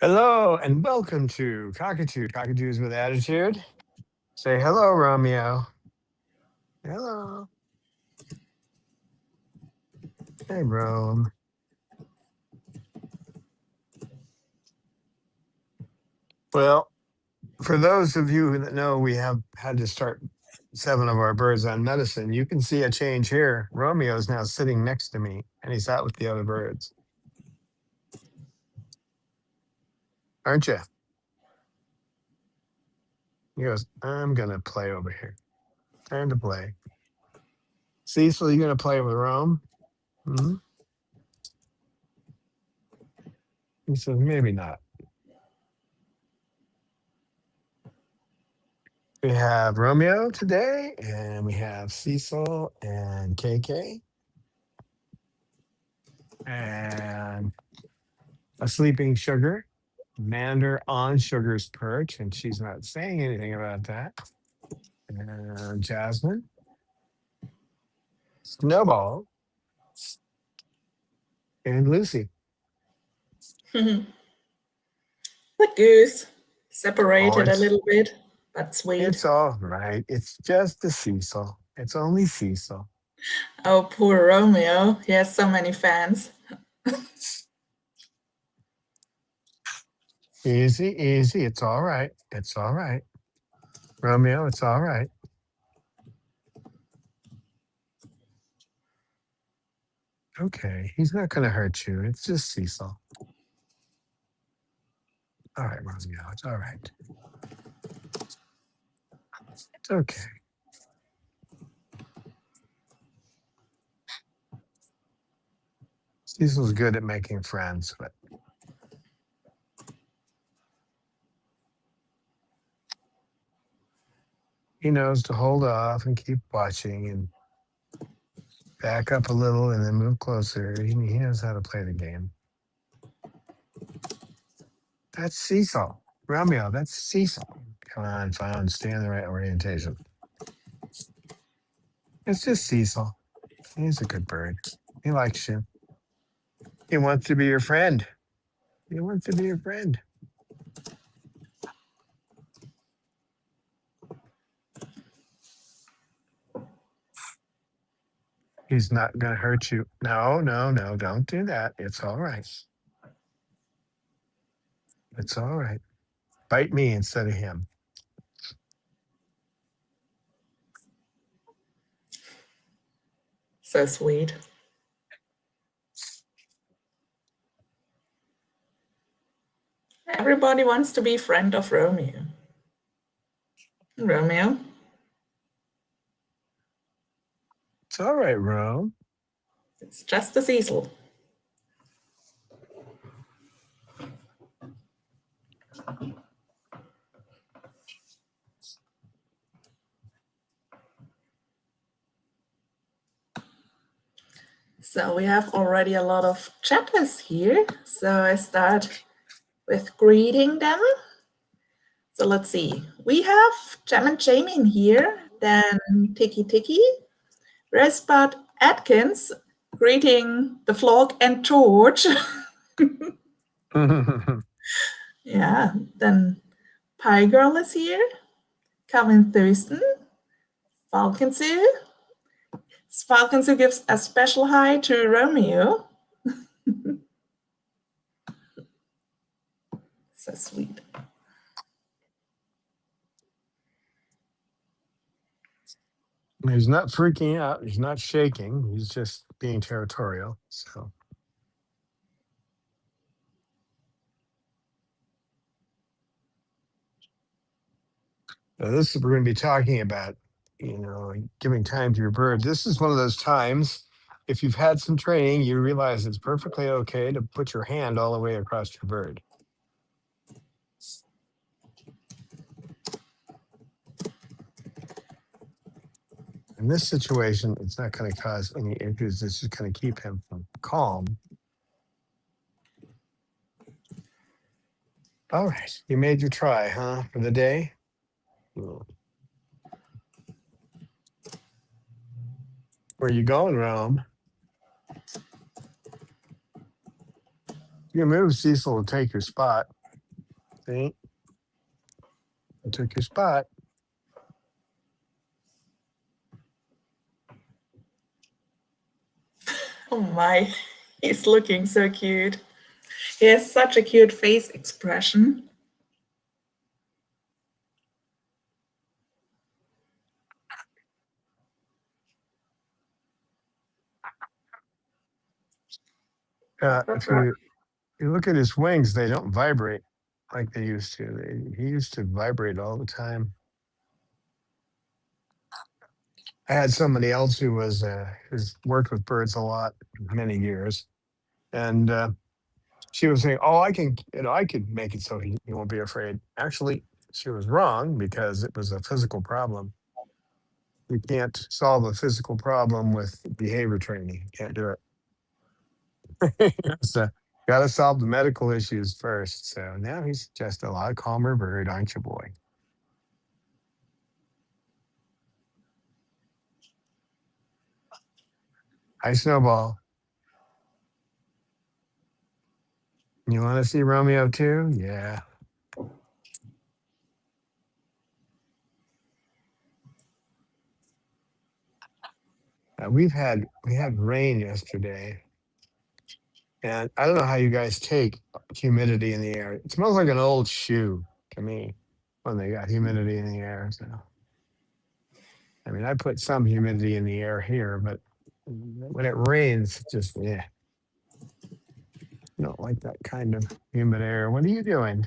Hello and welcome to Cockatoos with Attitude. Say hello, Romeo. Hello. Hey, Rome. Well, for those of you that know, we have had to start 7 of our birds on medicine. You can see a change here. Romeo is now sitting next to me, and he's out with the other birds. Aren't you? He goes, I'm going to play over here. Time to play. Cecil, you going to play with Rome? Hmm? He says, maybe not. We have Romeo today, and we have Cecil and KK, and a sleeping Sugar, Mander on Sugar's perch, and she's not saying anything about that. And Jasmine, Snowball, and Lucy. The goose Oh, separated a little bit, but sweet. it's all right. It's just the Cecil. It's only Cecil. Oh, poor Romeo. He has so many fans. Easy, easy. It's all right. It's all right. Romeo, it's all right. Okay, he's not going to hurt you. It's just Cecil. All right, Romeo, it's all right. It's okay. Cecil's good at making friends, but he knows to hold off and keep watching and back up a little and then move closer. He knows how to play the game. That's Cecil. Romeo, that's Cecil. Come on, phone, stay in the right orientation. It's just Cecil. He's a good bird. He likes you. He wants to be your friend. He wants to be your friend. He's not going to hurt you. No, no, no, don't do that. It's all right. It's all right. Bite me instead of him. So sweet. Everybody wants to be friend of Romeo. Romeo? It's all right, Rome. It's just a Cecil. So we have already a lot of chatters here. So I start with greeting them. So let's see. We have Jam and Jamie in here, then Tiki Tiki, Rosebud Atkins, greeting the vlog and George. Yeah, then Pie Girl is here, Calvin Thurston, Falcon Sue. Falcon Sue gives a special hi to Romeo. So sweet. He's not freaking out. He's not shaking. He's just being territorial. So this is we're going to be talking about, giving time to your bird. This is one of those times if you've had some training, you realize it's perfectly okay to put your hand all the way across your bird. In this situation, it's not going to cause any issues. It's just going to keep him from calm. All right, you made your try, huh, for the day? Where are you going, Rome? You move, Cecil will take your spot. See? I took your spot. Oh my, he's looking so cute. He has such a cute face expression. If you look at his wings, they don't vibrate like they used to. He used to vibrate all the time. I had somebody else who was who's worked with birds a lot, many years, and she was saying, "Oh, I can, I could make it so he won't be afraid." Actually, she was wrong because it was a physical problem. You can't solve a physical problem with behavior training. You can't do it. So, got to solve the medical issues first. So now he's just a lot calmer bird, aren't you, boy? Hi, Snowball. You want to see Romeo too? Yeah. We had rain yesterday, and I don't know how you guys take humidity in the air. It smells like an old shoe to me when they got humidity in the air. So, I mean, I put some humidity in the air here, but when it rains, just yeah, I don't like that kind of humid air. What are you doing?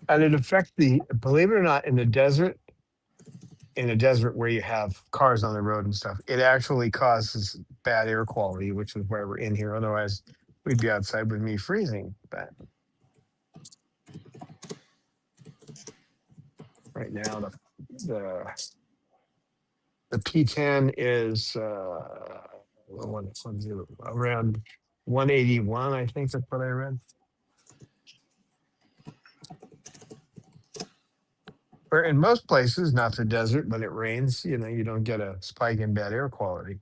And it affects believe it or not, in a desert where you have cars on the road and stuff, it actually causes bad air quality, which is why we're in here. Otherwise, we'd be outside with me freezing. But right now, the P10 is around 181. I think that's what I read. Where in most places, not the desert, but it rains, you don't get a spike in bad air quality.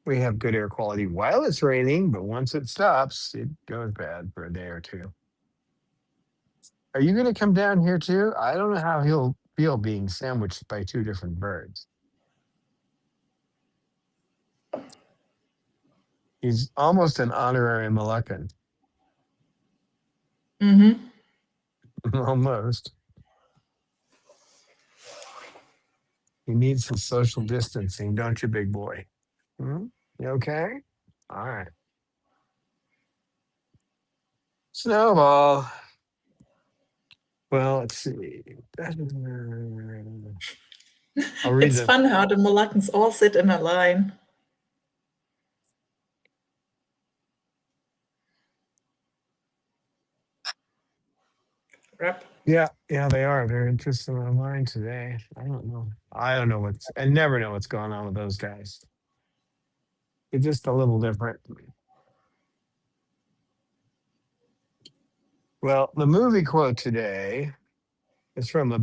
We have good air quality while it's raining, but once it stops, it goes bad for a day or two. Are you going to come down here too? I don't know how he'll feel being sandwiched by two different birds. He's almost an honorary Moluccan. Mm-hmm. Almost. He needs some social distancing, don't you, big boy? Hmm? You okay? All right. Snowball. Well, let's see. I'll read It's the. fun how the Moluccans all sit in a line. Rep. Yeah, they are. They're interested online today. I don't know. I never know what's going on with those guys. They're just a little different. Well, the movie quote today is from the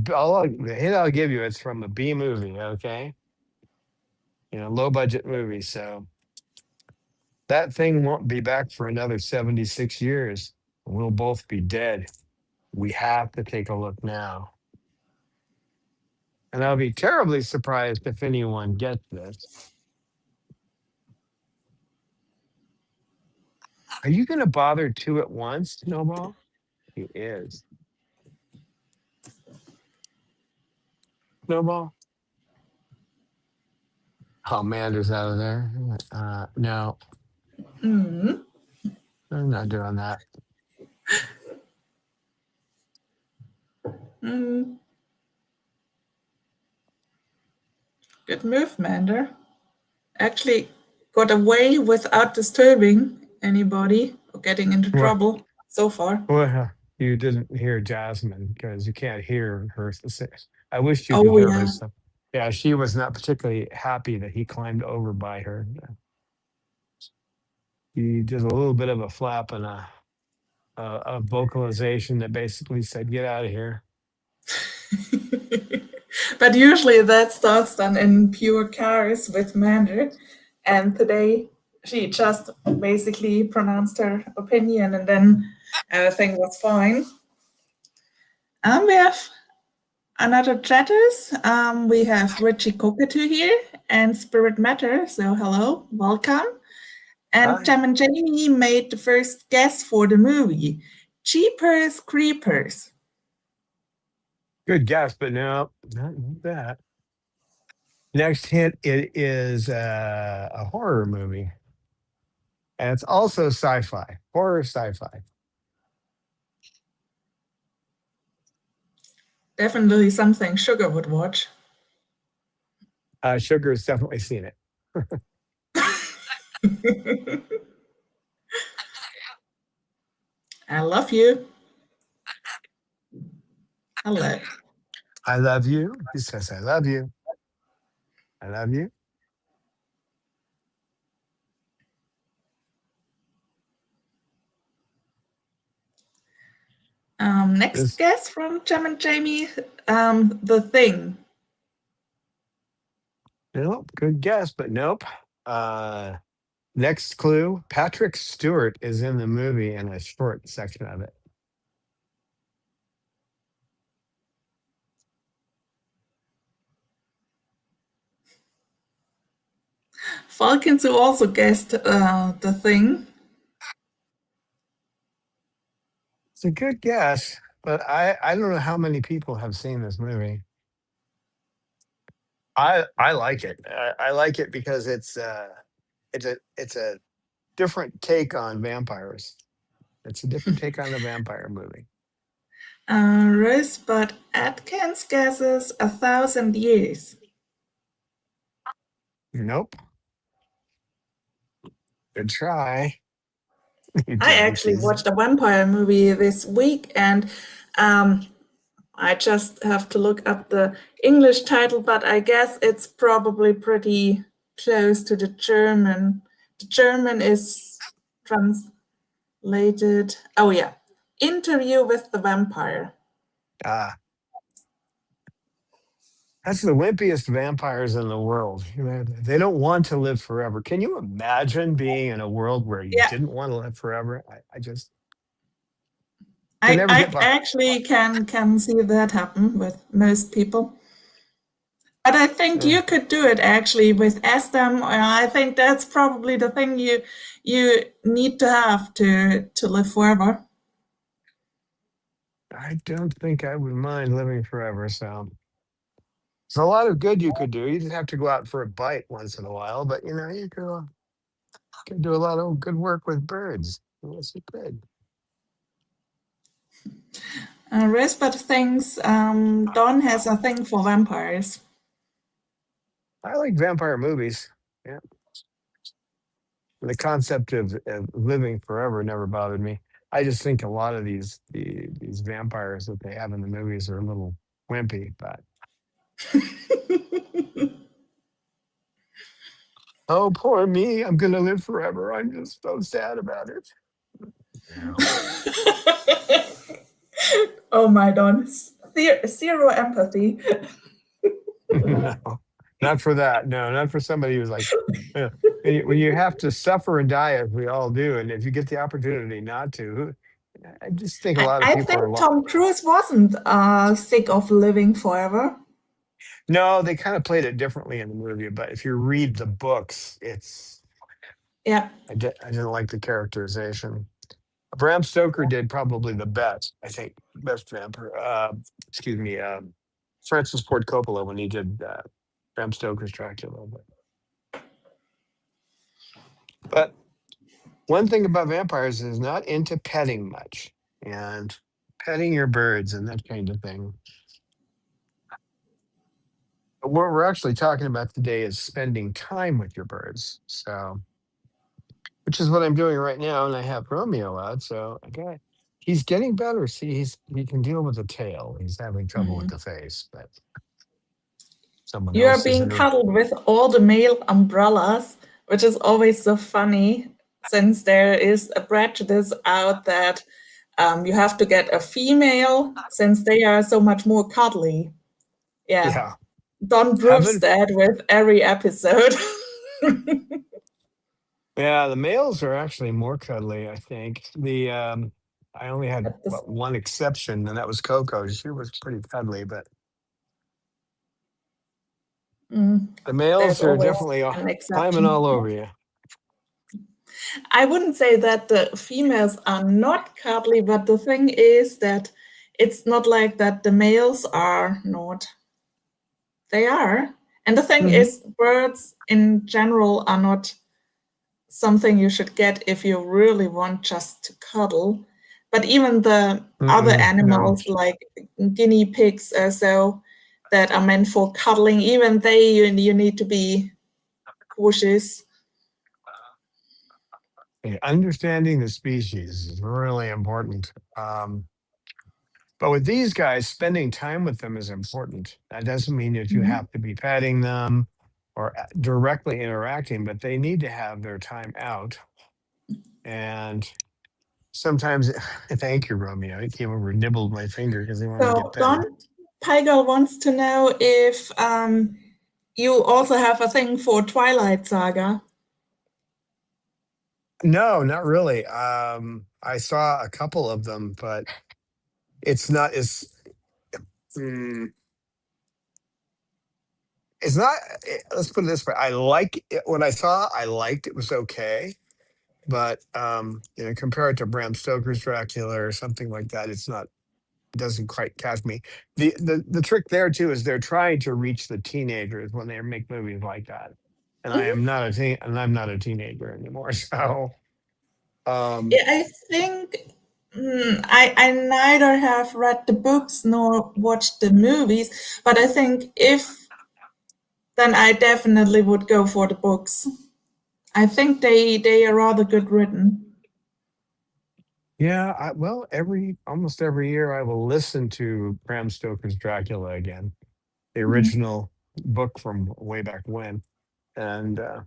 hint I'll give you. It's from a B movie. Okay, low budget movie. So that thing won't be back for another 76 years. We'll both be dead. We have to take a look now. And I'll be terribly surprised if anyone gets this. Are you going to bother two at once, Snowball? He is. Snowball? Oh, Mander's out of there. No, Mm-hmm. I'm not doing that. Mm. Good move, Mander. Actually, got away without disturbing anybody or getting into Well, trouble so far. well, you didn't hear Jasmine because you can't hear her. I wish you could Oh hear her. yeah. So, yeah, she was not particularly happy that he climbed over by her. He did a little bit of a flap and a vocalization that basically said, "Get out of here." But usually that starts then in pure chaos with Mander. And today she just basically pronounced her opinion and then everything was fine. We have another chatters. We have Richie Cockatoo here and Spirit Matter. So hello, welcome. And Hi. Jam and Jamie made the first guess for the movie. Jeepers Creepers. Good guess, but no, not that. Next hint, it is a horror movie. And it's also sci-fi, horror sci-fi. Definitely something Sugar would watch. Sugar's definitely seen it. I love you. Hello. I love you. He says, I love you. I love you. Next This, guess from Jam and Jamie. The Thing. nope, good guess, but nope. Next clue, Patrick Stewart is in the movie in a short section of it. Falcons who also guessed The Thing. It's a good guess, but I don't know how many people have seen this movie. I like it. I like it because it's a different take on vampires. It's a different take on the vampire movie. Rosebud Atkins guesses 1,000 years. Nope. Good try. You I actually donkeys. watched a vampire movie this week and I just have to look up the English title, but I guess it's probably pretty close to the German. The German is translated. Oh, yeah. Interview with the Vampire. Ah, that's the wimpiest vampires in the world. You know, they don't want to live forever. Can you imagine being in a world where you Yeah, didn't want to live forever? I just can I, never get I by. actually can see that happen with most people. But I think Uh, you could do it actually with Estem. I think that's probably the thing you need to have to live forever. I don't think I would mind living forever. So there's a lot of good you could do. You just have to go out for a bite once in a while, but you know, you can do a lot of good work with birds. Yes, you could. Rosebud thinks Don has a thing for vampires. I like vampire movies. Yeah. The concept of living forever never bothered me. I just think a lot of these vampires that they have in the movies are a little wimpy. But oh, poor me! I'm gonna live forever. I'm just so sad about it. No, Oh my Don, zero empathy. no, not for that. No, not for somebody who's like, when you have to suffer and die, as we all do, and if you get the opportunity not to, I just think a lot of I people think are. Tom Cruise wasn't sick of living forever. No, they kind of played it differently in the movie, but if you read the books, it's Yeah. I didn't like the characterization. Bram Stoker did probably the best, I think, best vampire. Excuse me, Francis Ford Coppola when he did Bram Stoker's Dracula. But one thing about vampires is not into petting much and petting your birds and that kind of thing. But what we're actually talking about today is spending time with your birds. So, which is what I'm doing right now, and I have Romeo out. So, okay, he's getting better. See, he can deal with the tail. He's having trouble with Mhm. the face, but someone You are else is being in a cuddled with all the male umbrellas, which is always so funny since there is a prejudice out that you have to get a female since they are so much more cuddly. Yeah, yeah. Don proves Haven't that with every episode. Yeah, the males are actually more cuddly, I think. I only had But this, one exception, and that was Coco. She was pretty cuddly, but mm, the there's males are always definitely an climbing exception. all over you. I wouldn't say that the females are not cuddly, but the thing is that it's not like that the males are not. They are. And the thing Hmm. is, birds in general are not something you should get if you really want just to cuddle. But even the other Mm-mm, no. animals, like guinea pigs or so, that are meant for cuddling, even they, you need to be cautious. Okay, understanding the species is really important. But with these guys, spending time with them is important. That doesn't mean that you Mhm. have to be petting them or directly interacting, but they need to have their time out. And sometimes, thank you, Romeo. He came over and nibbled my finger because he wanted to get So petted. Don Pygel wants to know if you also have a thing for Twilight Saga. No, not really. I saw a couple of them, but it's not as mm, it's not. Let's put it this way: I like it, what I saw. I liked it was okay, but compared to Bram Stoker's Dracula or something like that, it's not. It doesn't quite catch me. The trick there too is they're trying to reach the teenagers when they make movies like that, and Mhm. I'm not a teenager anymore. So, um, Yeah, I think I neither have read the books nor watched the movies, but I think if then I definitely would go for the books. I think they are rather good written. yeah, well, almost every year I will listen to Bram Stoker's Dracula again, the Mhm. original book from way back when, and uh,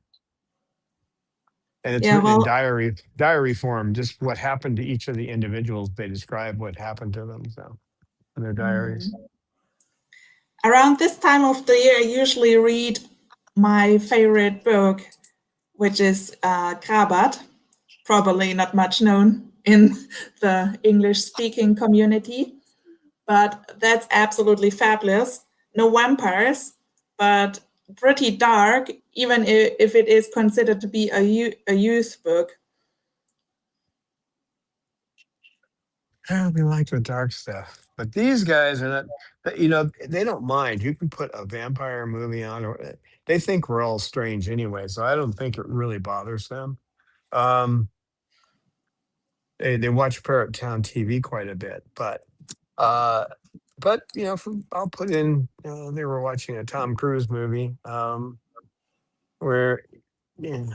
and it's Yeah, written in well, diary form. Just what happened to each of the individuals. They describe what happened to them, so in their diaries. mm, around this time of the year, I usually read my favorite book, which is Krabat, probably not much known in the English speaking community, but that's absolutely fabulous. No vampires, but pretty dark, even if it is considered to be a youth book. Yeah, we like the dark stuff, but these guys are not. They don't mind. You can put a vampire movie on, or they think we're all strange anyway. So I don't think it really bothers them. Um, they watch Parrot Town TV quite a bit, uh, I'll put in. They were watching a Tom Cruise movie, where yeah,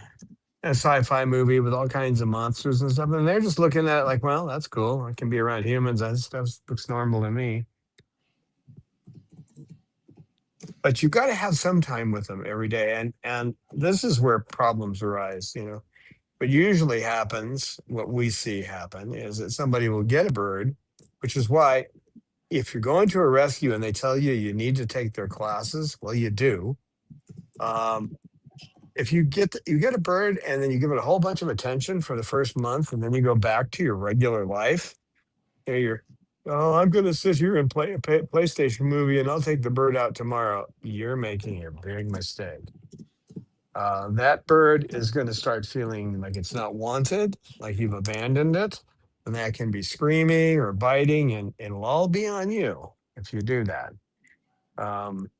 a sci-fi movie with all kinds of monsters and stuff, and they're just looking at it like, well, that's cool. I can be around humans. That stuff looks normal to me. But you've got to have some time with them every day, and this is where problems arise. What usually happens, what we see happen, is that somebody will get a bird, which is why if you're going to a rescue and they tell you you need to take their classes, well, you do. Um, if you get a bird and then you give it a whole bunch of attention for the first month, and then you go back to your regular life, you're, oh, I'm going to sit here and play a PlayStation movie, and I'll take the bird out tomorrow. You're making a big mistake. That bird is going to start feeling like it's not wanted, like you've abandoned it, and that can be screaming or biting, and it'll all be on you if you do that. Um,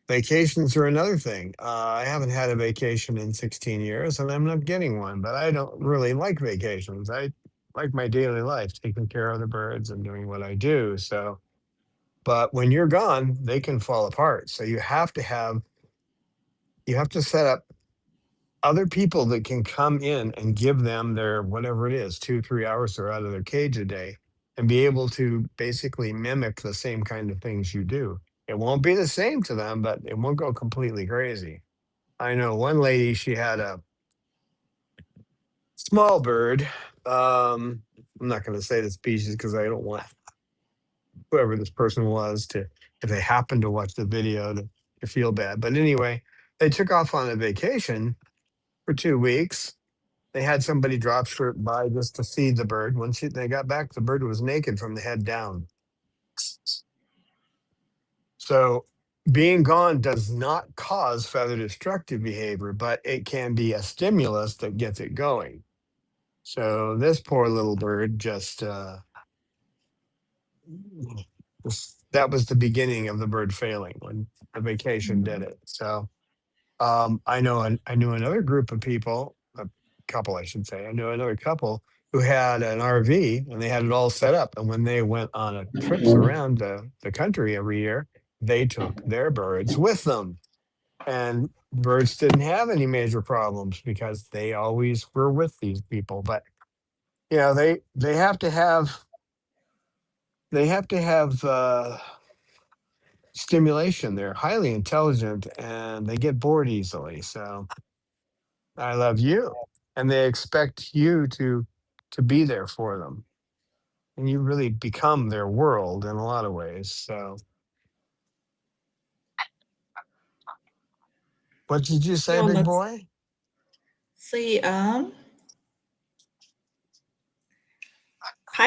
Vacations are another thing. I haven't had a vacation in 16 years, and I'm not getting one, but I don't really like vacations. I like my daily life, taking care of the birds and doing what I do. So, but when you're gone, they can fall apart. So you have to set up other people that can come in and give them their whatever it is, 2 3 hours they're out of their cage a day, and be able to basically mimic the same kind of things you do. It won't be the same to them, but it won't go completely crazy. I know one lady, she had a small bird. I'm not going to say the species because I don't want whoever this person was to, if they happen to watch the video, to feel bad. But anyway, they took off on a vacation for 2 weeks. They had somebody drop short by just to feed the bird. When they got back, the bird was naked from the head down. So being gone does not cause feather destructive behavior, but it can be a stimulus that gets it going. So this poor little bird just that was the beginning of the bird failing when the vacation did it. So I knew another group of people, a couple, I should say. I knew another couple who had an RV and they had it all set up. And when they went on trips around the country every year, they took their birds with them. And birds didn't have any major problems because they always were with these people. But they have to have stimulation. They're highly intelligent and they get bored easily. So I love you. And they expect you to be there for them. And you really become their world in a lot of ways. So what did you say, So big let's boy? see. Hi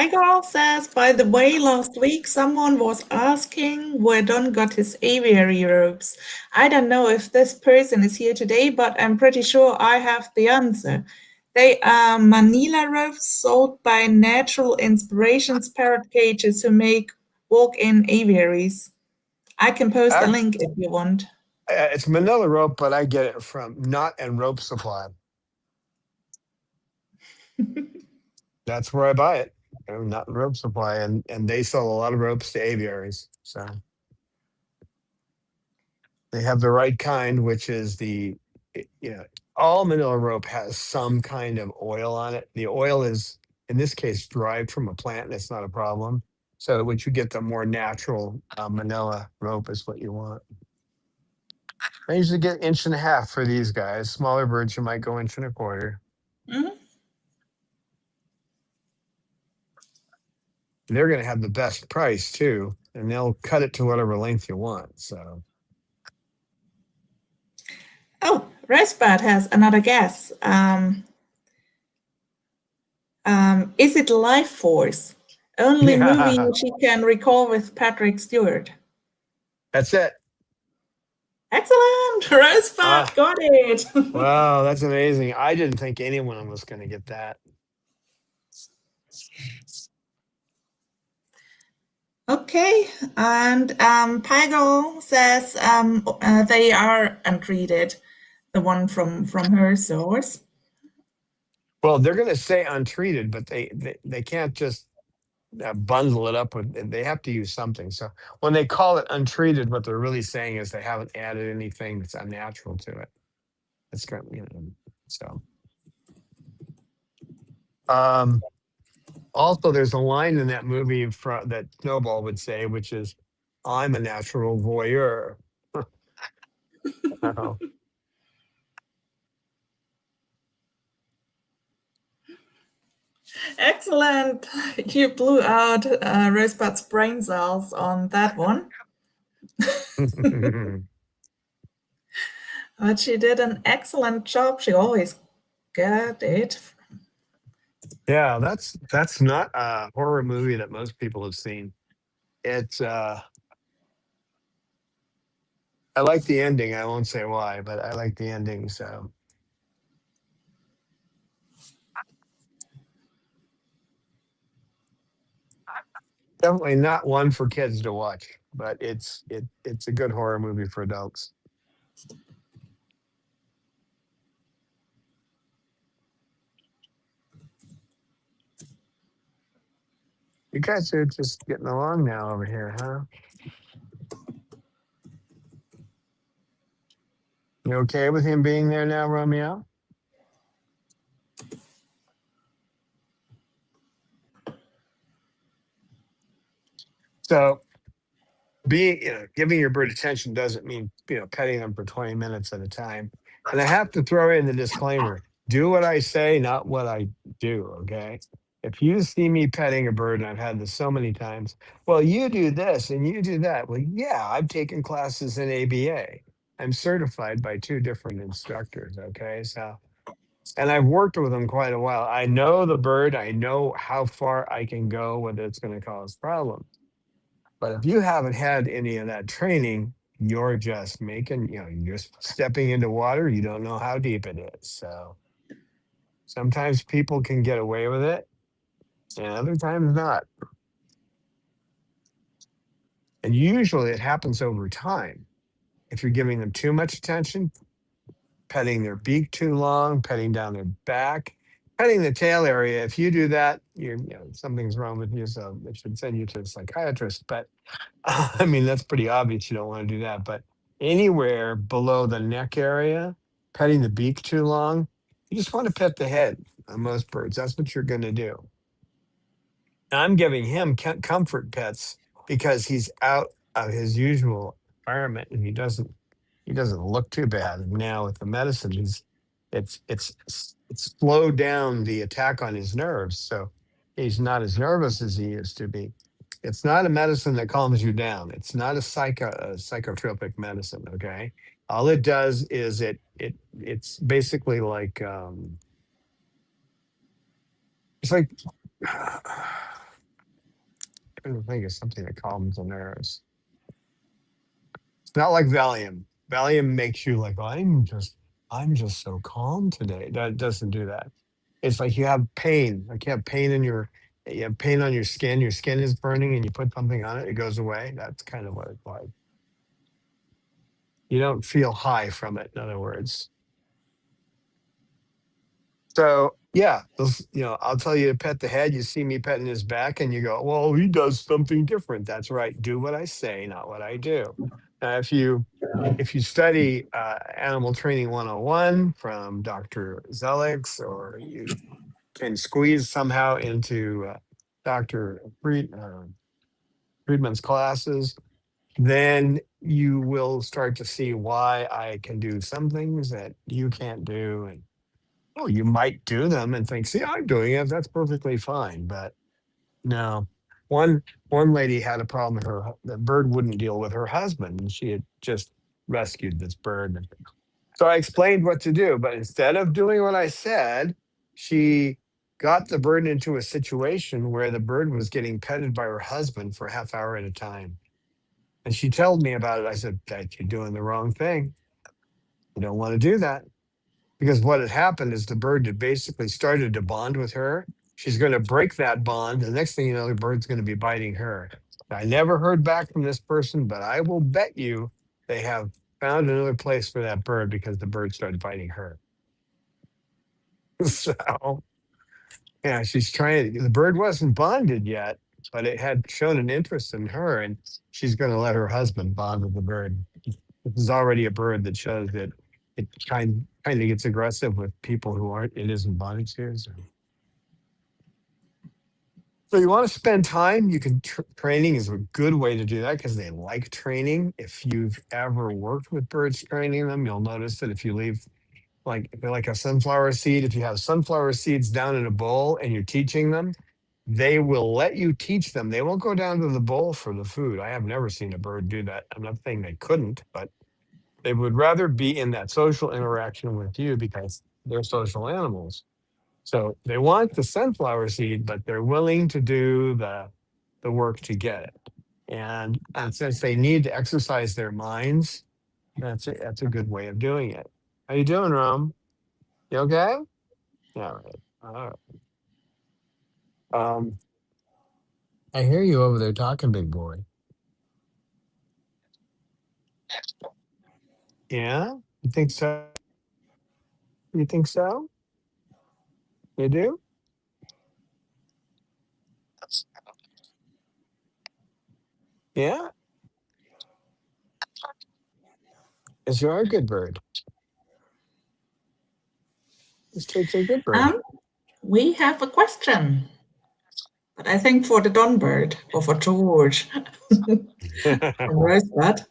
Girl says, by the way, last week someone was asking where Don got his aviary robes. I don't know if this person is here today, but I'm pretty sure I have the answer. They are Manila robes sold by Natural Inspirations parrot cages who make walk-in aviaries. I can post a Act, link if you want. it's Manila rope, but I get it from Knot and Rope Supply. That's where I buy it. Knot and Rope Supply, and they sell a lot of ropes to aviaries. So they have the right kind, which is all Manila rope has some kind of oil on it. The oil is, in this case, derived from a plant, and it's not a problem. So what you get, the more natural Manila rope is what you want. I usually get 1.5 inch for these guys. Smaller birds, you might go 1.25 inch. Mhm. They're going to have the best price too, and they'll cut it to whatever length you want. So Oh, Rosebud has another guess. Is it Life Force? Only movie yeah, she can recall with Patrick Stewart. that's it. Excellent! Rosebud Ah, got it. wow, that's amazing. I didn't think anyone was going to get that. Okay, and Pagel says they are untreated, the one from her source. Well, they're going to say untreated, but they can't just bundle it up with. They have to use something. So when they call it untreated, what they're really saying is they haven't added anything that's unnatural to it. It's kind of, so. Um, Also, there's a line in that movie that Snowball would say, which is, "I'm a natural voyeur." Oh, Excellent! You blew out Rosebud's brain cells on that one. But she did an excellent job. She always got it. yeah, that's not a horror movie that most people have seen. It's I like the ending. I won't say why, but I like the ending. So definitely not one for kids to watch, but it's a good horror movie for adults. You guys are just getting along now over here, huh? You okay with him being there now, Romeo? So being, giving your bird attention doesn't mean, petting them for 20 minutes at a time. And I have to throw in the disclaimer, do what I say, not what I do. Okay. If you see me petting a bird, and I've had this so many times, well, you do this and you do that. Well, yeah, I've taken classes in ABA. I'm certified by two different instructors. Okay. So, and I've worked with them quite a while. I know the bird, I know how far I can go, whether it's going to cause problems. But if you haven't had any of that training, you're just making, you're just stepping into water. You don't know how deep it is. So sometimes people can get away with it and other times not. And usually it happens over time. If you're giving them too much attention, petting their beak too long, petting down their back, petting the tail area. If you do that, something's wrong with you. So it should send you to a psychiatrist. But I mean, that's pretty obvious. You don't want to do that. But anywhere below the neck area, petting the beak too long, you just want to pet the head on most birds. That's what you're going to do. I'm giving him comfort pets because he's out of his usual environment and he doesn't look too bad. And now with the medicine, it's slowed down the attack on his nerves, so he's not as nervous as he used to be. It's not a medicine that calms you down. It's not a psychotropic medicine. Okay, all it does is it's basically like it's like trying to think of something that calms the nerves. It's not like Valium. Valium makes you like, I'm just so calm today. That doesn't do that. It's like you have pain, like you have pain on your skin. Your skin is burning, and you put something on it, it goes away. That's kind of what it's like. You don't feel high from it. In other words. So yeah, I'll tell you to pet the head. You see me petting his back, and you go, "Well, he does something different." That's right. Do what I say, not what I do. Now, if you study Animal Training 101 from Dr. Zelix, or you can squeeze somehow into Dr. Friedman's classes, then you will start to see why I can do some things that you can't do. And oh, you might do them and think, see, I'm doing it. That's perfectly fine. But no, one one lady had a problem. The bird wouldn't deal with her husband, and she had just rescued this bird. So I explained what to do, but instead of doing what I said, she got the bird into a situation where the bird was getting petted by her husband for a half hour at a time. And she told me about it. I said, that you're doing the wrong thing. You don't want to do that. Because what had happened is the bird had basically started to bond with her. She's going to break that bond. The next thing you know, the bird's going to be biting her. I never heard back from this person, but I will bet you they have found another place for that bird because the bird started biting her. So, yeah, she's trying. The bird wasn't bonded yet, but it had shown an interest in her, and she's going to let her husband bond with the bird. This is already a bird that shows that it kind of gets aggressive with people who aren't. It isn't bonded to. So you want to spend time. You can training is a good way to do that because they like training. If you've ever worked with birds training them, you'll notice that if you leave like a sunflower seed, if you have sunflower seeds down in a bowl and you're teaching them, they will let you teach them. They won't go down to the bowl for the food. I have never seen a bird do that. I'm not saying they couldn't, but they would rather be in that social interaction with you because they're social animals. So they want the sunflower seed, but they're willing to do the work to get it. And since they need to exercise their minds, that's a good way of doing it. How you doing, Rom? You okay? All right. All right. Um, I hear you over there talking, big boy. Yeah? You think so? You think so? You do? Yeah? Yes, you are a good bird. This takes a good bird. Um, we have a question, but I think for the Don bird or for George from Rosebud.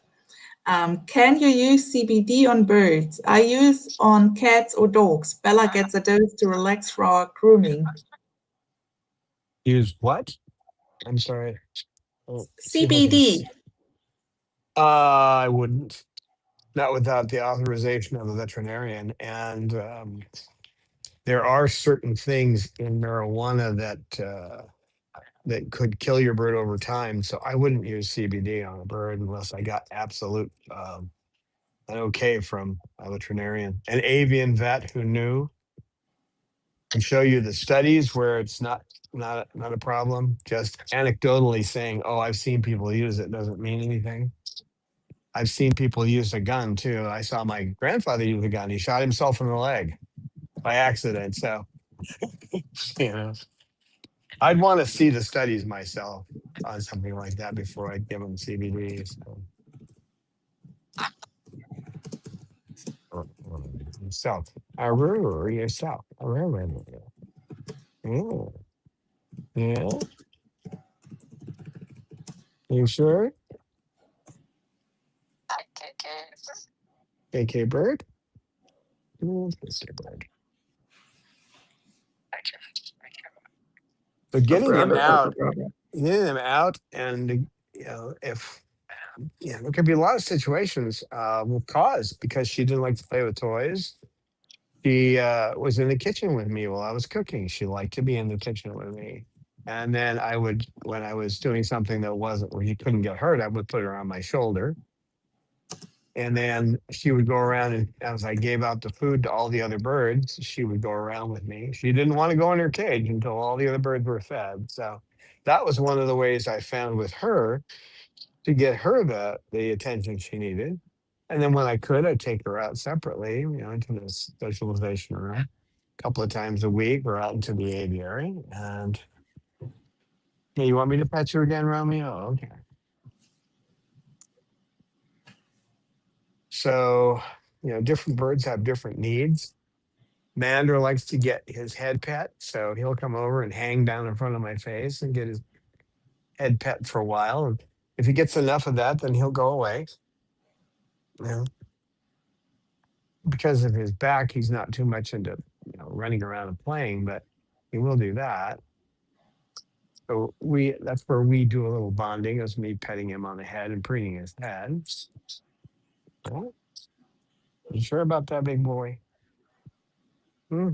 Can you use CBD on birds? I use on cats or dogs. Bella gets a dose to relax for our grooming. Use what? I'm sorry. Oh, see if I can. CBD. I wouldn't. Not without the authorization of a veterinarian. And there are certain things in marijuana that could kill your bird over time. So I wouldn't use CBD on a bird unless I got absolute an okay from a veterinarian, an avian vet who knew, and show you the studies where it's not a problem. Just anecdotally saying, "Oh, I've seen people use it," doesn't mean anything. I've seen people use a gun too. I saw my grandfather use a gun. He shot himself in the leg by accident. So, you know, I'd want to see the studies myself on something like that before I give them CBD. So, yourself, yourself. Mm, yeah, you sure? KK Bird? KK Bird. But getting them out, and if there could be a lot of situations will cause because she didn't like to play with toys. She was in the kitchen with me while I was cooking. She liked to be in the kitchen with me. And then I would, when I was doing something that wasn't where he couldn't get hurt, I would put her on my shoulder. And then she would go around, and as I gave out the food to all the other birds, she would go around with me. She didn't want to go in her cage until all the other birds were fed. So that was one of the ways I found with her to get her the attention she needed. And then when I could, I'd take her out separately, into the socialization room a couple of times a week or out into the aviary. And hey, you want me to pet you again, Romeo? Okay. So, different birds have different needs. Mander likes to get his head pet, so he'll come over and hang down in front of my face and get his head pet for a while. And if he gets enough of that, then he'll go away. You know, because of his back, he's not too much into running around and playing, but he will do that. So that's where we do a little bonding, is me petting him on the head and preening his head. Oh, you sure about that, big boy? Hmm.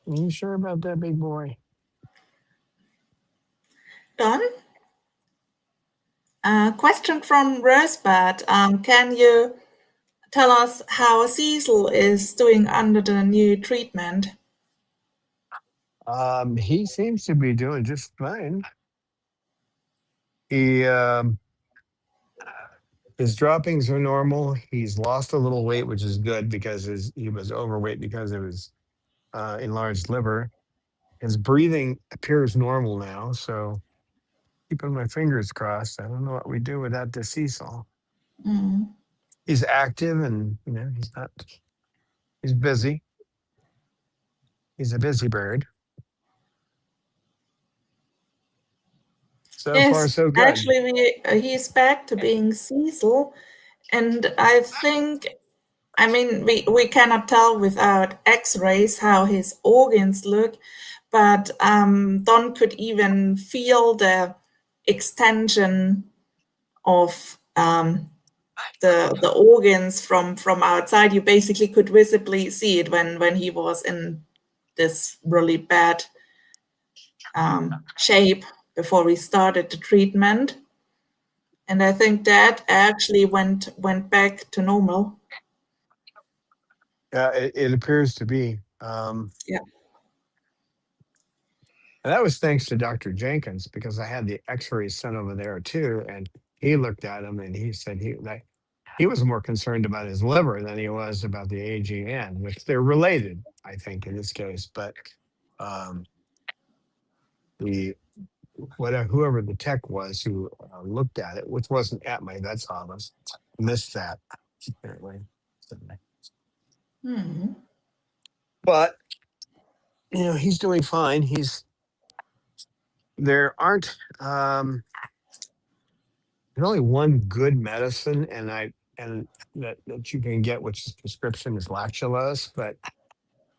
You sure about that, big boy? Don? Question from Rosebud. Can you tell us how Cecil is doing under the new treatment? He seems to be doing just fine. He his droppings are normal. He's lost a little weight, which is good because he was overweight because of his enlarged liver. His breathing appears normal now, so keeping my fingers crossed. I don't know what we do without the Cecil. Mm. He's active, and he's busy. He's a busy bird. So far, Yes, so good. actually, he's back to being Cecil, and I think, we cannot tell without X-rays how his organs look, but Don could even feel the extension of the organs from outside. You basically could visibly see it when he was in this really bad shape before we started the treatment, and I think that actually went back to normal. It appears to be. Yeah. And that was thanks to Dr. Jenkins, because I had the X-rays sent over there too, and he looked at them and he said he was more concerned about his liver than he was about the AGN, which they're related, I think, in this case. But the whoever the tech was who looked at it, which wasn't at my vet's office, missed that apparently. So, Hmm. But he's doing fine. There aren't there's only one good medicine, and that you can get, which is prescription, is lactulose, but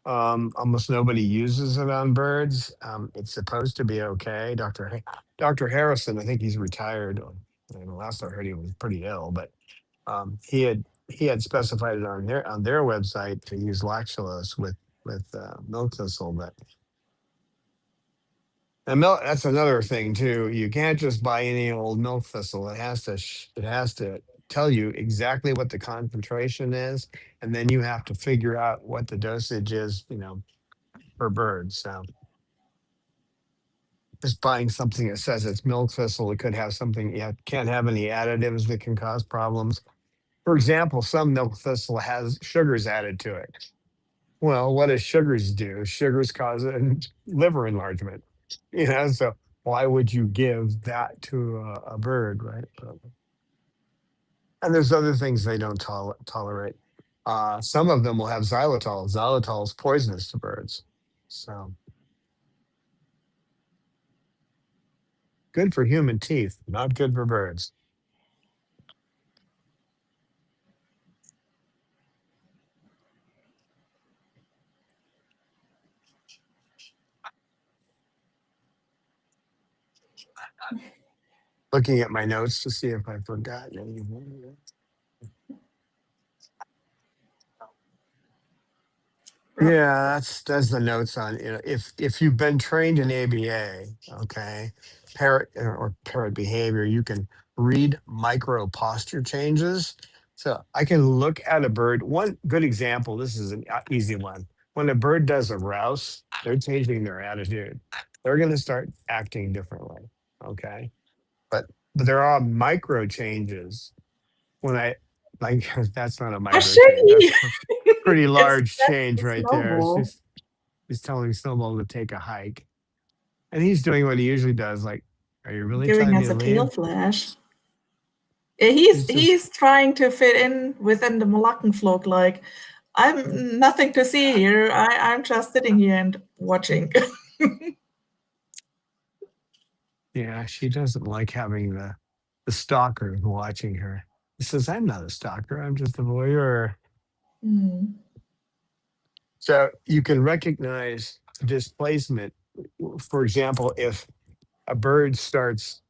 almost nobody uses it on birds. It's supposed to be okay. Dr. Harrison, I think he's retired. Last I heard, he was pretty ill, but he had specified it on their website to use lactulose with milk thistle. But and milk, that's another thing too. You can't just buy any old milk thistle. It has to tell you exactly what the concentration is, and then you have to figure out what the dosage is, per bird. So just buying something that says it's milk thistle, it could have something. You can't have any additives that can cause problems. For example, some milk thistle has sugars added to it. Well, what does sugars do? Sugars cause a liver enlargement. So why would you give that to a bird, right? And there's other things they don't tolerate. Some of them will have xylitol. Xylitol is poisonous to birds. So good for human teeth, not good for birds. Looking at my notes to see if I've forgotten anything. Yeah, that's the notes on, if you've been trained in ABA, okay, parrot behavior, you can read micro posture changes. So I can look at a bird. One good example, this is an easy one. When a bird does a rouse, they're changing their attitude. They're going to start acting differently. Okay. But there are micro changes. When I like, that's not a micro change. Actually, That's pretty it's large just change a right there. snowball He's telling Snowball to take a hike, and he's doing what he usually does. Like, are you really giving telling me us to a tail leave? flash. He's He's just, he's trying to fit in within the Molackenflug. Like, I'm nothing to see here. I'm just sitting here and watching. yeah. She doesn't like having the stalker watching her. He says, "I'm not a stalker. I'm just a voyeur." Hmm. So you can recognize displacement. For example, if a bird starts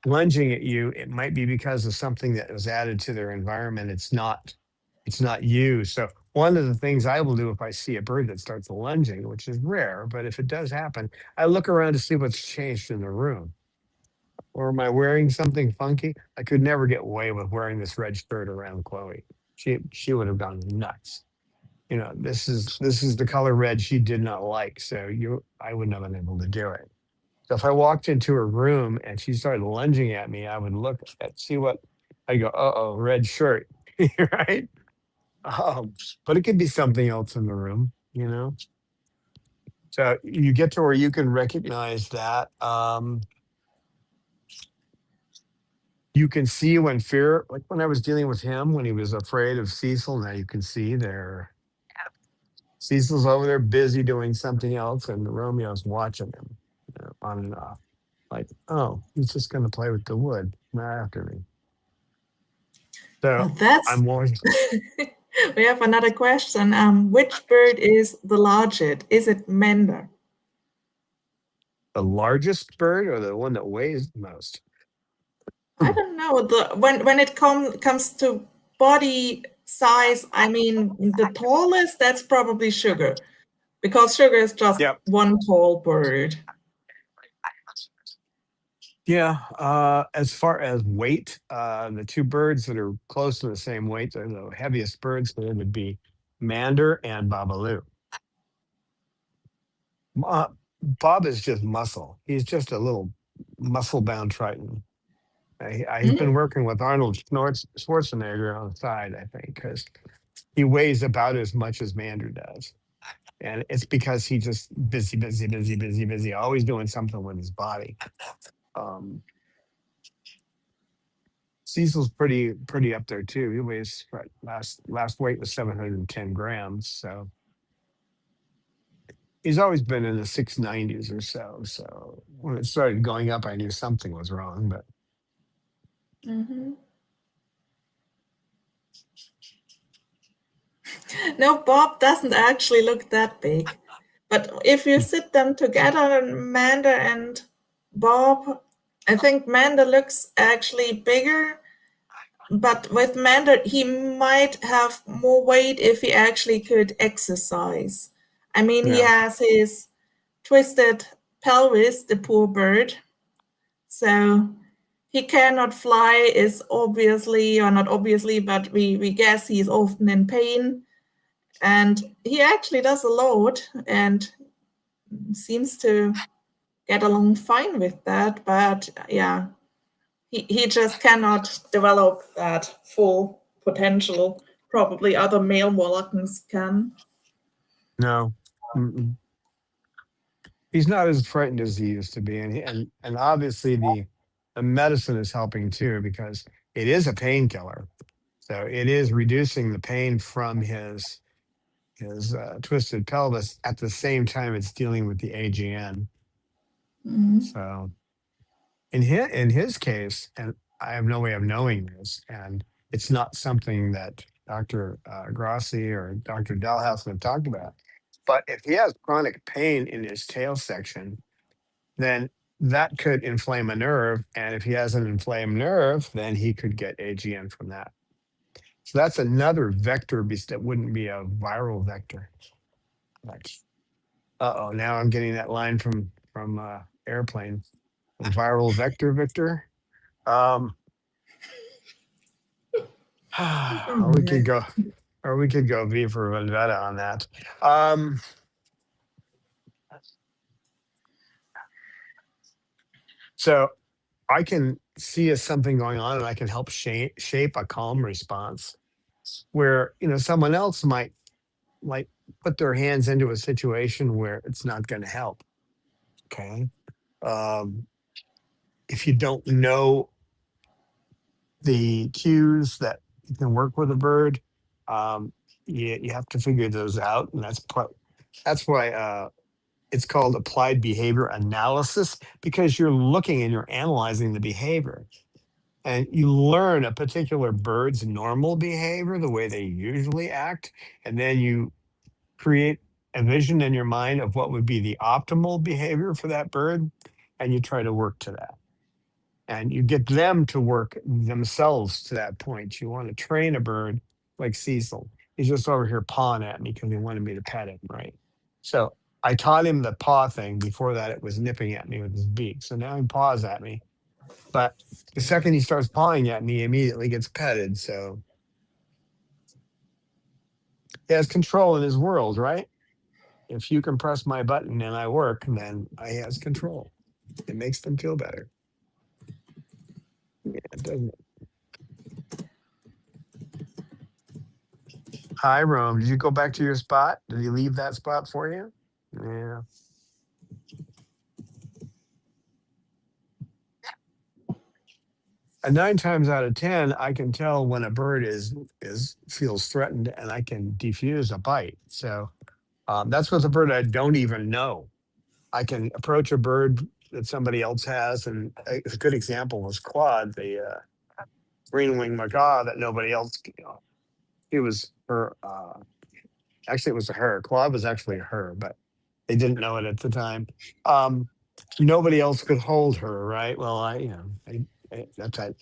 lunging at you, it might be because of something that was added to their environment. It's not you. So one of the things I will do if I see a bird that starts lunging, which is rare, but if it does happen, I look around to see what's changed in the room. Or am I wearing something funky? I could never get away with wearing this red shirt around Chloe. She would have gone nuts. This is the color red she did not like. So I wouldn't have been able to do it. So if I walked into her room and she started lunging at me, I would look at see what I go, oh, red shirt. Right? But it could be something else in the room. So you get to where you can recognize that. You can see when fear, like when I was dealing with him, when he was afraid of Cecil, now you can see Cecil's over there busy doing something else, and Romeo's watching him, on and off. Like, oh, he's just going to play with the wood, not after me. So That's. I'm more We have another question. Which bird is the largest? Is it Mender? the largest bird or the one that weighs the most. I don't know. When it comes to body size, I mean the tallest, that's probably Sugar, because Sugar is just Yep. one tall bird. Yeah. As far as weight, the two birds that are close to the same weight, they're the heaviest birds. So it would be Mander and Babalu. Uh, Bob is just muscle. He's just a little muscle-bound Triton. He's been Mhm. working with Arnold Schwarzenegger on the side, I think, because he weighs about as much as Mander does. And it's because he just busy, busy, busy, busy, busy, always doing something with his body. Um, Cecil's pretty up there too. He weighs last weight was 710 grams. So he's always been in the 690s or so. So when it started going up, I knew something was wrong. But Mhm. No, Bob doesn't actually look that big. But if you sit them together, Manda and Bob, I think Manda looks actually bigger. But with Manda, he might have more weight if he actually could exercise. I mean, he yeah, has his twisted pelvis, the poor bird. So he cannot fly, is obviously, or not obviously, but we guess he's often in pain. And he actually does a lot and seems to get along fine with that. But yeah, he just cannot develop that full potential. Probably other male molluskans can. no. Mm-mm. He's not as frightened as he used to be, and obviously the medicine is helping too because it is a painkiller. So it is reducing the pain from his twisted pelvis at the same time it's dealing with the AGN. Mm. So in his case, and I have no way of knowing this, and it's not something that Dr. Grossi or Dr. Dalhouse have talked about. But if he has chronic pain in his tail section, then that could inflame a nerve. And if he has an inflamed nerve, then he could get AGN from that. So that's another vector that wouldn't be a viral vector. Uh-oh, now I'm getting that line from Airplane. Viral vector, Victor. Um, or we could go, or we could go V for Vendetta on that. Um, so I can see something going on, and I can help shape a calm response where someone else might like put their hands into a situation where it's not going to help. Okay. Um, if you don't know the cues that you can work with a bird, um, you have to figure those out, and that's why it's called applied behavior analysis, because you're looking and you're analyzing the behavior, and you learn a particular bird's normal behavior, the way they usually act, and then you create a vision in your mind of what would be the optimal behavior for that bird, and you try to work to that. And you get them to work themselves to that point. You want to train a bird like Cecil. He's just over here pawing at me because he wanted me to pet him, right? So I taught him the paw thing. Before that, it was nipping at me with his beak. So now he paws at me. But the second he starts pawing at me, he immediately gets petted. So he has control in his world, right? If you can press my button and I work, then I has control. It makes them feel better. Yeah, doesn't it? Hi, Rome. Did you go back to your spot? Did he leave that spot for you? Yeah. And 9 times out of 10, I can tell when a bird is feels threatened, and I can defuse a bite. So that's with a bird I don't even know. I can approach a bird that somebody else has, and a good example was Quad, the green winged macaw that nobody else. It was her. Actually, it was a her. Claude was actually a her, but they didn't know it at the time. Um, Nobody else could hold her, right? Well, at that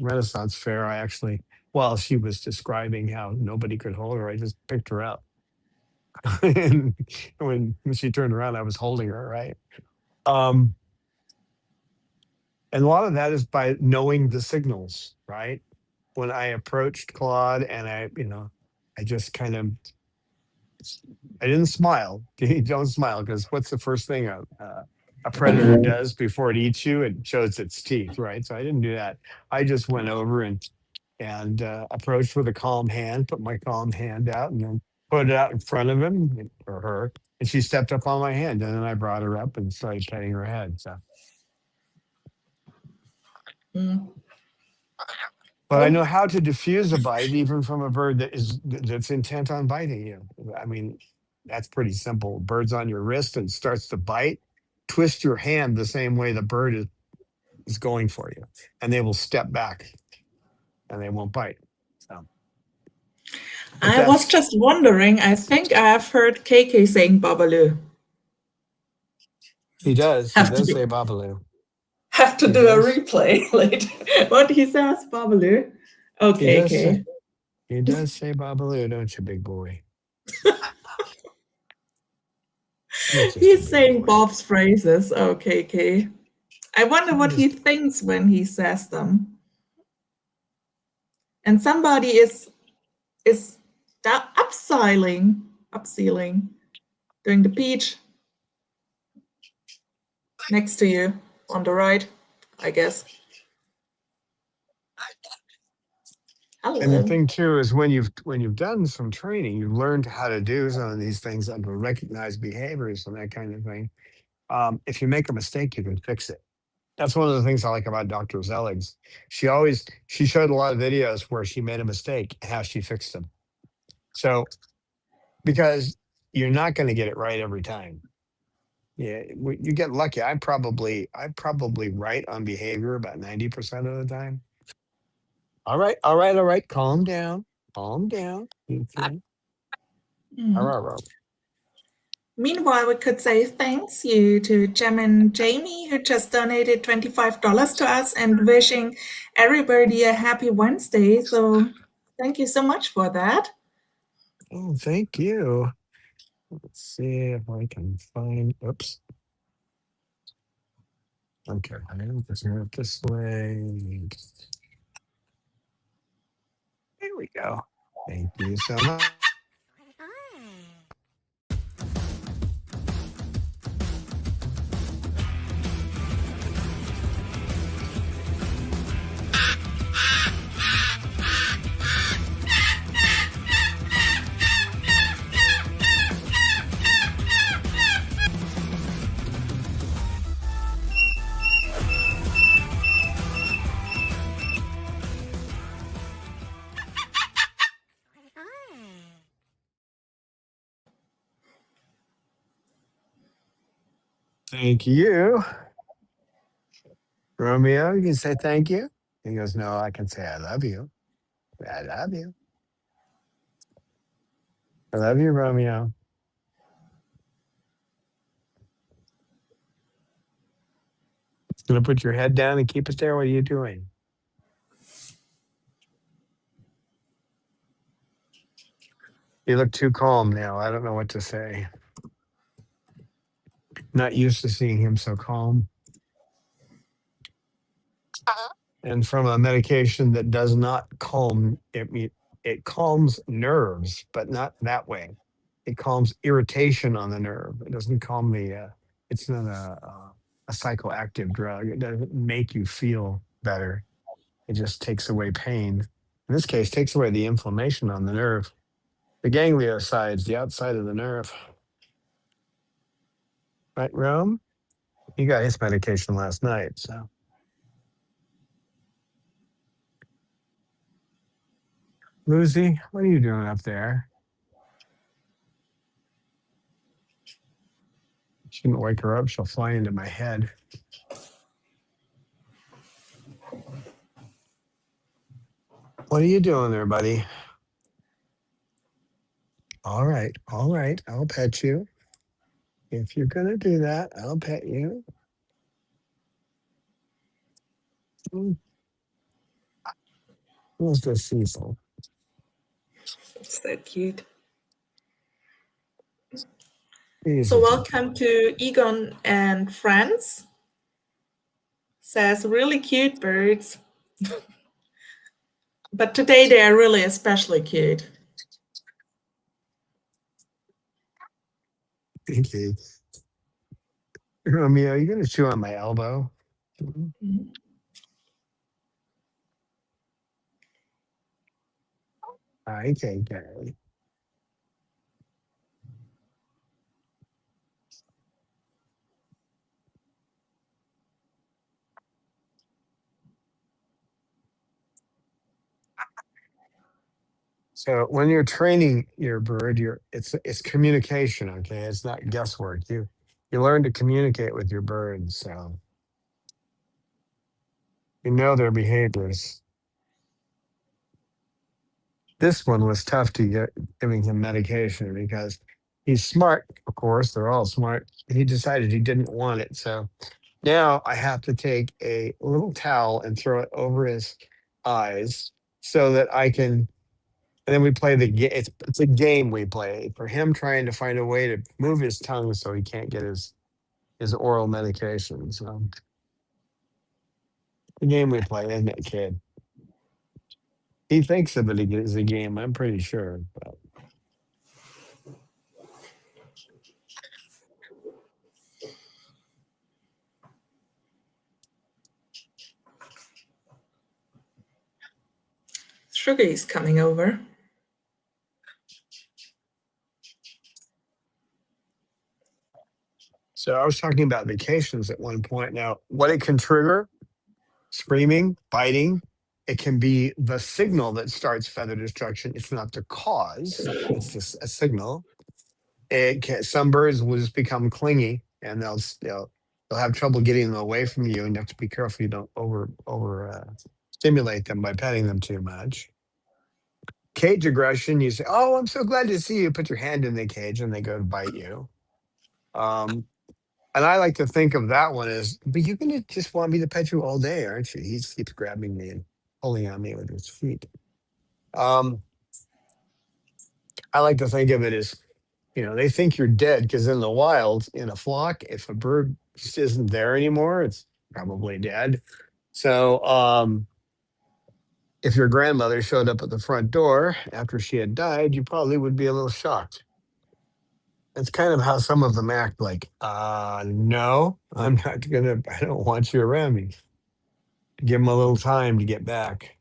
Renaissance fair, I actually, while she was describing how nobody could hold her, I just picked her up. And when she turned around, I was holding her, right? Um, and a lot of that is by knowing the signals, right? When I approached Claude, and I just kind of I didn't smile. Don't smile, because what's the first thing a predator does before it eats you? It shows its teeth, right? So I didn't do that. I just went over and approached with a calm hand, put my calm hand out, and then put it out in front of him or her, and she stepped up on my hand, and then I brought her up and started petting her head. So Mm. But I know how to diffuse a bite even from a bird that's intent on biting you. I mean, that's pretty simple. Bird's on your wrist and starts to bite. Twist your hand the same way the bird is going for you, and they will step back and they won't bite. So, but I was that's just wondering, I think I have heard KK saying Babalu. he does. He Have does to say babaloo. have to He do a does. replay later. What he says, Babalu. He Okay, does say okay. he does say babaloo, don't you, big boy? You're just a He's big saying boy. Bob's phrases. Okay, okay. I wonder I'm what he just thinks when he says them. And somebody is upseiling, doing the peach next to you on the right, I guess. And the Hello. thing too is when you've done some training, you've learned how to do some of these things and to recognize behaviors and that kind of thing. If you make a mistake, you can fix it. That's one of the things I like about Dr. Zellig's. She showed a lot of videos where she made a mistake and how she fixed them. So because you're not going to get it right every time. Yeah, you get lucky. I'm probably right on behavior about 90% of the time. All right, all right, all right. Calm down. Calm down. Okay. All Mhm. right, Rob. Meanwhile, we could say thanks you to Jem and Jamie, who just donated $25 to us and wishing everybody a happy Wednesday. So thank you so much for that. Oh, thank you. Let's see if I can find. Oops. Okay, I'm just going this way. There we go. Thank you so much. Thank you, Romeo. You can say thank you. He goes, no, I can say I love you. I love you. I love you, Romeo. Gonna put your head down and keep it there. What are you doing? You look too calm now. I don't know what to say. Not used to seeing him so calm. And from a medication that does not calm it calms nerves, but not that way. It calms irritation on the nerve. It doesn't calm the. It's not a psychoactive drug. It doesn't make you feel better. It just takes away pain. In this case, takes away the inflammation on the nerve. The gangliosides, the outside of the nerve. Right, Rome? He got his medication last night. So, Lucy, what are you doing up there? Shouldn't wake her up. She'll fly into my head. What are you doing there, buddy? All right. All right. I'll pet you. If you're going to do that, I'll pet you. Mm, who's the Cecil? It's so cute. He's So a good welcome boy. to Egon and Friends. Says really cute birds. But today they are really especially cute. Okay. Romeo, you going to chew on my elbow? Mhm. Mhm. Okay, okay. So when you're training your bird, it's communication, okay? It's not guesswork. You learn to communicate with your birds, so you know their behaviors. This one was tough to get giving him medication because he's smart, of course, they're all smart. He decided he didn't want it. So now I have to take a little towel and throw it over his eyes so that I can. And then we play the game. It's a game we play for him trying to find a way to move his tongue so he can't get his oral medication. So the game we play, isn't it, kid? He thinks of it as a game. I'm pretty sure. But Sugar is coming over. so I was talking about vacations at one point. Now, what it can trigger: screaming, biting. It can be the signal that starts feather destruction. It's not the cause. It's just a signal. Some birds will just become clingy and they'll have trouble getting them away from you, and you have to be careful you don't over stimulate them by petting them too much. Cage aggression, you say, "Oh, I'm so glad to see you." Put your hand in the cage and they go to bite you. Um, and I like to think of that one as, but you're gonna just want me to pet you all day, aren't you? He keeps grabbing me and pulling on me with his feet. Um, I like to think of it as, they think you're dead because in the wild, in a flock, if a bird just isn't there anymore, it's probably dead. So if your grandmother showed up at the front door after she had died, you probably would be a little shocked. That's kind of how some of them act, like, no, I don't want you around me. Give them a little time to get back.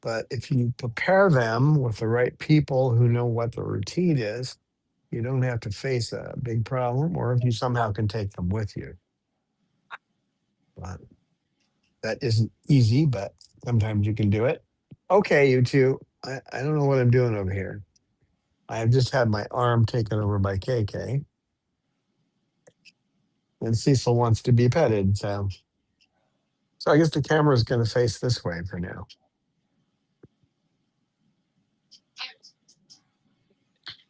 But if you prepare them with the right people who know what the routine is, you don't have to face a big problem, or if you somehow can take them with you. But that isn't easy, but sometimes you can do it. Okay, you two, I don't know what I'm doing over here. I have just had my arm taken over by KK, and Cecil wants to be petted. So I guess the camera is going to face this way for now.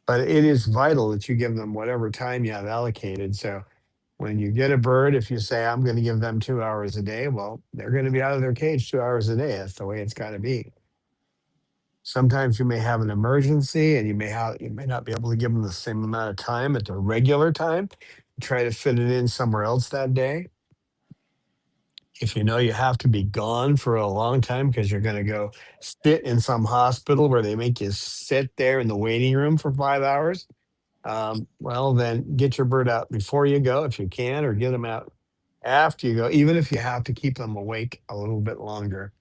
But it is vital that you give them whatever time you have allocated. So when you get a bird, if you say, I'm going to give them 2 hours a day, well, they're going to be out of their cage 2 hours a day. That's the way it's got to be. Sometimes you may have an emergency and you may not be able to give them the same amount of time at the regular time. Try to fit it in somewhere else that day. If you know you have to be gone for a long time because you're going to go sit in some hospital where they make you sit there in the waiting room for 5 hours, well, then get your bird out before you go if you can, or get them out after you go, even if you have to keep them awake a little bit longer,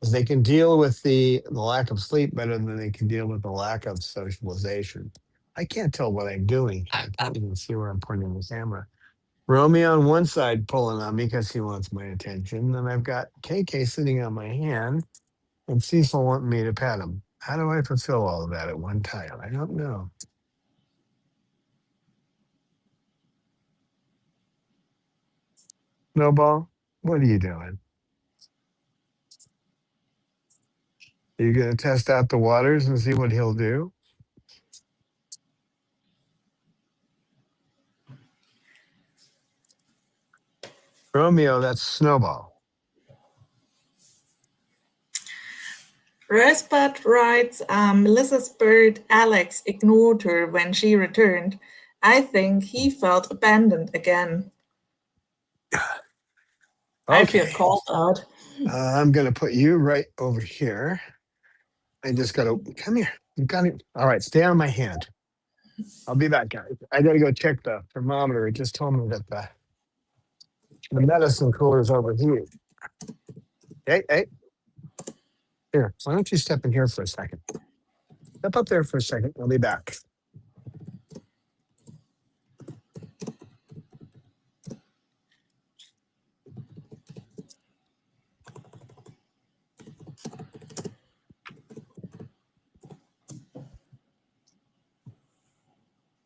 because they can deal with the lack of sleep better than they can deal with the lack of socialization. I can't tell what I'm doing. I can't even see where I'm pointing the camera. Romeo on one side pulling on me because he wants my attention. Then I've got KK sitting on my hand and Cecil wanting me to pet him. How do I fulfill all of that at one time? I don't know. Snowball, what are you doing? Are you going to test out the waters and see what he'll do? Romeo, that's Snowball. Rosebud writes, Melissa's bird Alex ignored her when she returned. I think he felt abandoned again. I feel Okay. called out. I'm going to put you right over here. I just got to come here. You got it. All right, stay on my hand. I'll be back, guys. I got to go check the thermometer. It just told me that the medicine cooler is over here. Hey, here. Why don't you step in here for a second? Step up there for a second. I'll be back.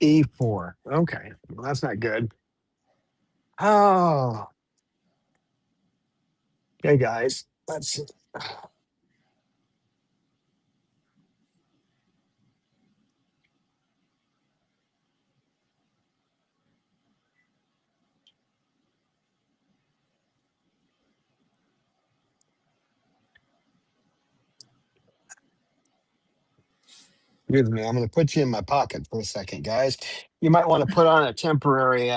E4. Okay, well, that's not good. Oh, okay, guys. Let's. Excuse me. I'm going to put you in my pocket for a second, guys. You might want to put on a temporary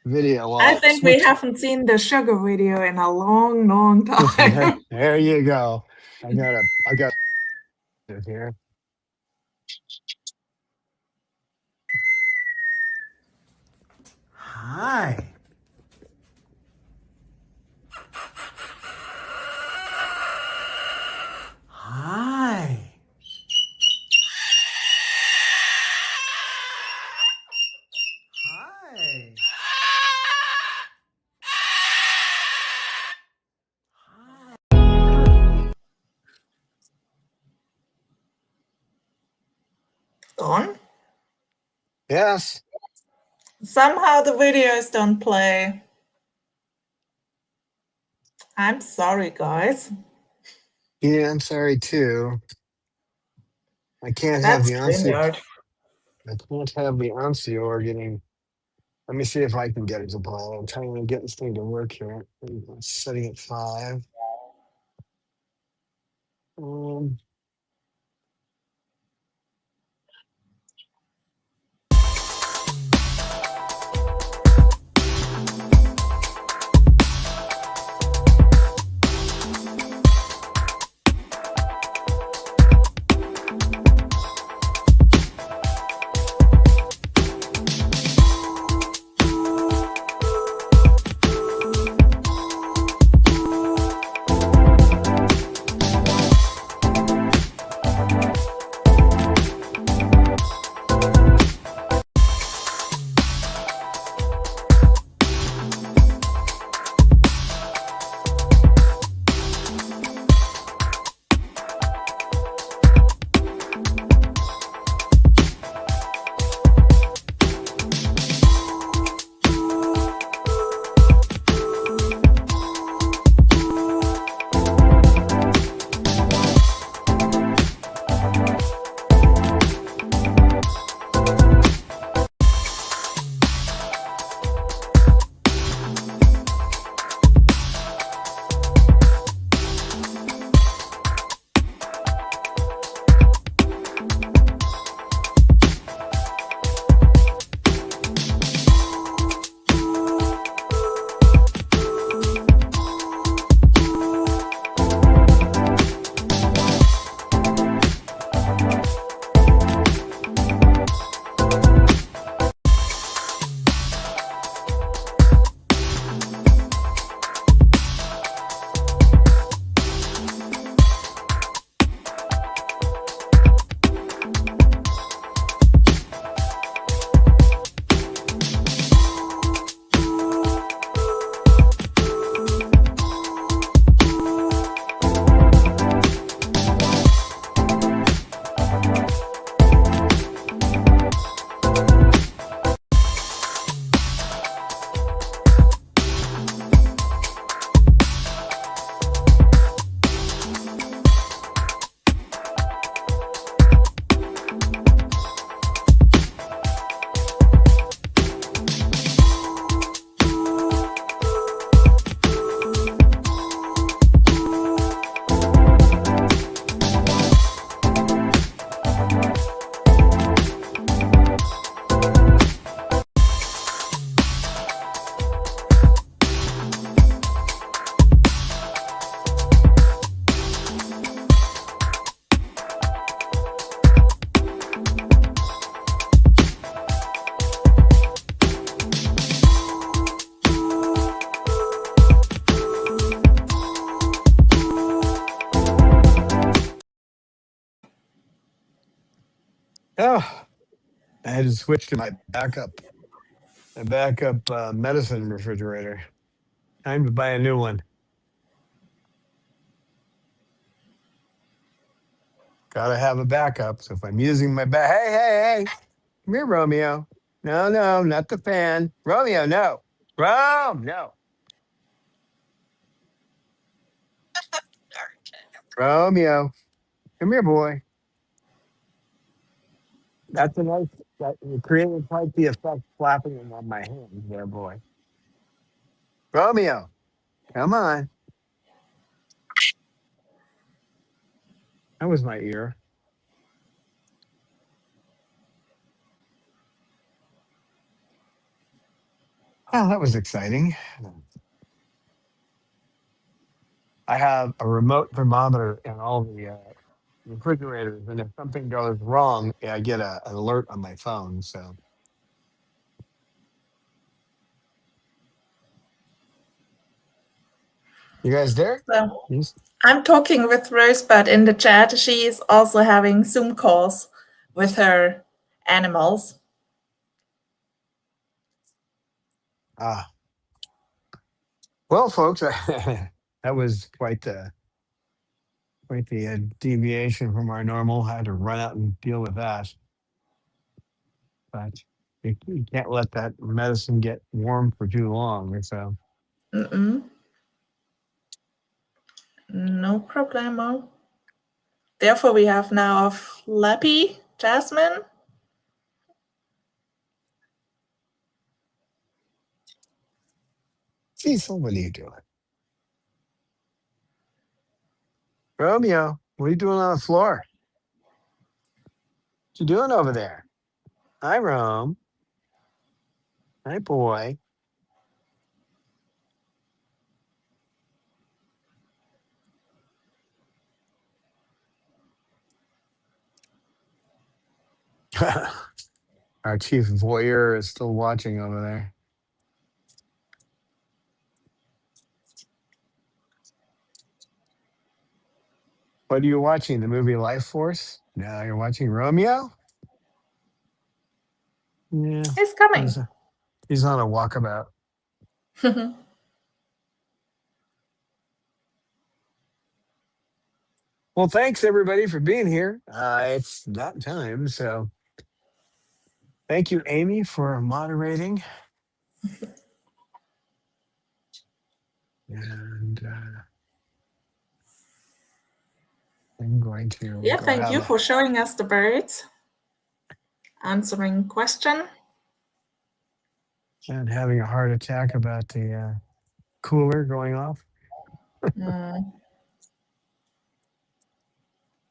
video while I I think we switch. haven't seen the sugar video in a long, long time. There you go. I got it here. Hi. Hi. Hi. Don? Yes. Somehow the videos don't play. I'm sorry, guys. Yeah, I'm sorry too. I can't have That's the Ansi. StreamYard. I can't have the Ansior getting. Let me see if I can get it to play. I'm trying to get this thing to work here. Setting at 5. Um, oh, I had to switch to my backup medicine refrigerator. Time to buy a new one. Gotta have a backup. So if I'm using my hey, hey, hey, Come here, Romeo. No, no, not the fan. Romeo, no. Rome, no. Romeo, come here, boy. That's a nice, that, you created quite the effect flapping him on my hand there, boy. Romeo, come on. That was my ear. Oh, that was exciting. I have a remote thermometer in all the refrigerators, and if something goes wrong, I get an alert on my phone. So, you guys there? So Yes. I'm talking with Rosebud in the chat. She is also having Zoom calls with her animals. Ah, well, folks, that was quite the deviation from our normal. I had to run out and deal with that, but you can't let that medicine get warm for too long. So, Mm-mm. No problemo. Therefore, we have now Flappy, Jasmine. Cecil, what are you doing? Romeo, what are you doing on the floor? What you doing over there? Hi, Rome. Hi, boy. Our chief voyeur is still watching over there. What are you watching? The movie Life Force? No, you're watching Romeo? Yeah, He's coming. he's, he's on a walkabout. Well, thanks everybody for being here. It's that time, so thank you, Amy, for moderating. And I'm going to Yeah, go thank you have for showing us the birds, answering question. and having a heart attack about the cooler going off. Mm.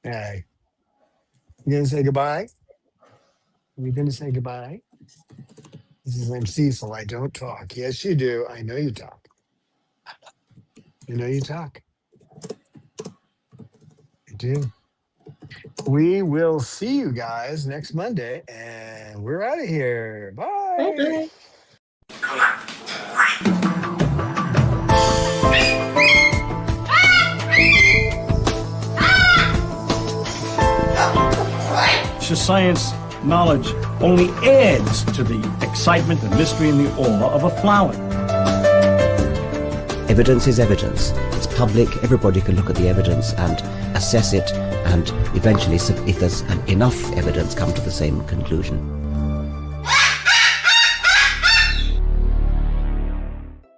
Hey, you gonna say goodbye? You gonna say goodbye? This is I'm Cecil. I don't talk. Yes, you do. I know you talk. You know you talk. You do. We will see you guys next Monday, and we're out of here. Bye. Bye-bye. Science knowledge only adds to the excitement, the mystery, and the awe of a flower. Evidence is evidence. It's public. Everybody can look at the evidence and assess it, and eventually, if there's enough evidence, come to the same conclusion.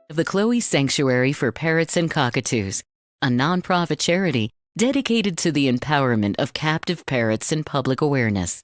The Chloe Sanctuary for Parrots and Cockatoos, a nonprofit charity dedicated to the empowerment of captive parrots and public awareness.